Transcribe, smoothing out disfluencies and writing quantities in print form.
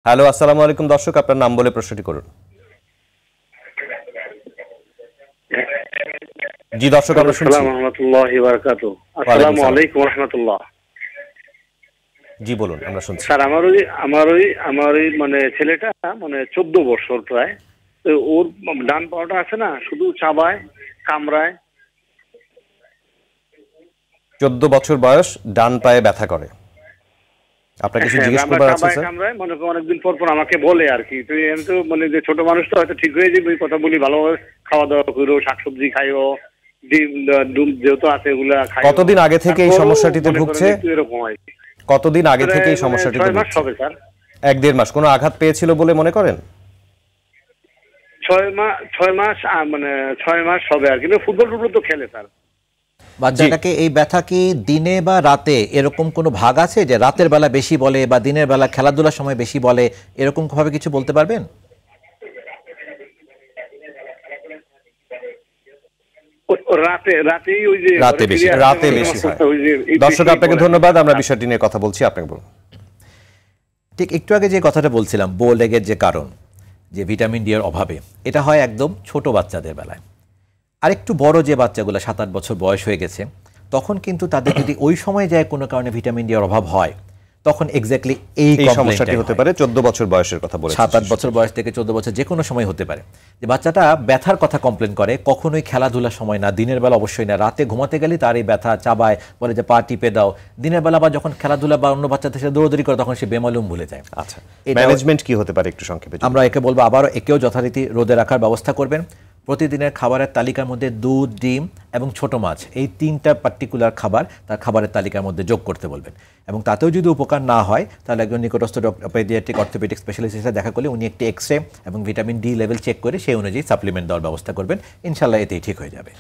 Hello, আসসালামু আলাইকুম দর্শক, আপনার নাম বলে প্রশ্নটি করুন। জি দর্শক, আমরা শুনছি। আসসালামু রাহমাতুল্লাহি ওয়া বারাকাতুহু। আসসালামু আলাইকুম ওয়া রাহমাতুল্লাহ। জি বলুন, আমরা শুনছি। স্যার আমার ওই মানে ছেলেটা মানে 14 বছর প্রায়। তো ওর ডান পাটা আছে না, শুধু চাবায় কামড়ায়। 14 বছর বয়স, ডান পায়ে ব্যথা করে। আপনাকে কিছু জিজ্ঞেস করবার আছে স্যার? কামড়ায় মনে করেন অনেকদিন পর পর আমাকে বলে আর কি। তো আমি তো মানে যে ছোট মানুষ তো হয়তো ঠিক হয়ে যাবে, ওই কথা বলি ভালোভাবে খাওয়া দাওয়া করো, শাকসবজি খাইও, ডিম দুধ যেহেতু আছে এগুলা খাইও। কতদিন আগে থেকে এই সমস্যাটিতে ভুগছে? এরকম হয়। কতদিন আগে থেকে এই সমস্যাটিতে 6 মাস ভুগছে? হবে স্যার। 1-1.5 মাস। কোনো আঘাত পেয়েছিল বলে মনে করেন? 6 মাস হবে আর কি। ফুটবল তো খেলে স্যার। বাচ্চাটাকে এই ব্যথা কি দিনে বা রাতে এরকম কোনো ভাগ আছে যে রাতের বেলা বেশি বলে বা দিনের বেলা খেলাধুলার সময় বেশি বলে, এরকম ভাবে কিছু বলতে পারবেন? রাতে বেশি হয়। দর্শক, আপনাকে ধন্যবাদ। আমরা বিষয়টি নিয়ে কথা বলছি, আপনাকে বলুন। ঠিক একটু আগে যে কথাটা বলছিলাম, বো লেগের যে কারণ, যে ভিটামিন ডি এর অভাবে, এটা হয় একদম ছোট বাচ্চাদের বেলায়। আর একটু বড় যে বাচ্চাগুলো 7-8 বছর বয়স হয়ে গেছে, তখন কিন্তু তাদের যদি ওই সময় যায় কোনো কারণে ভিটামিন ডি এর অভাব হয়, তখন এক্স্যাক্টলি এই সমস্যাটি হতে পারে। 14 বছর বয়সের কথা বলেছেন। 7-8 বছর বয়স থেকে 14 বছর যে কোনো সময় হতে পারে। যে বাচ্চাটা ব্যথার কথা কমপ্লেন করে, কখনোই খেলাধুলার সময় না, দিনের বেলা অবশ্যই না, রাতে ঘুমাতে গেলে তার এই ব্যথা চাবায়, বলে যে পা টিপে দাও। দিনের বেলা বা যখন খেলাধুলা বা অন্য বাচ্চাদের সাথে দৌড়দৌড়ি করে, তখন সে বেমালুম ভুলে যায়। আচ্ছা, ম্যানেজমেন্ট কি হতে পারে একটু সংক্ষেপে? আমরা একে বলবো আবারও একেও যথারীতি রোদে রাখার ব্যবস্থা করবেন। প্রতিদিনের খাবারের তালিকার মধ্যে দুধ, ডিম এবং ছোট মাছ, এই 3টা পার্টিকুলার খাবার তার খাবারের তালিকার মধ্যে যোগ করতে বলবেন। এবং তাতেও যদি উপকার না হয়, তাহলে একজন নিকটস্থ পেডিয়াট্রিক অর্থোপেডিক স্পেশালিস্টের সাথে দেখা করলে উনি একটি এক্সরে এবং ভিটামিন ডি লেভেল চেক করে সেই অনুযায়ী সাপ্লিমেন্ট দেওয়ার ব্যবস্থা করবেন। ইনশাল্লাহ এতেই ঠিক হয়ে যাবে।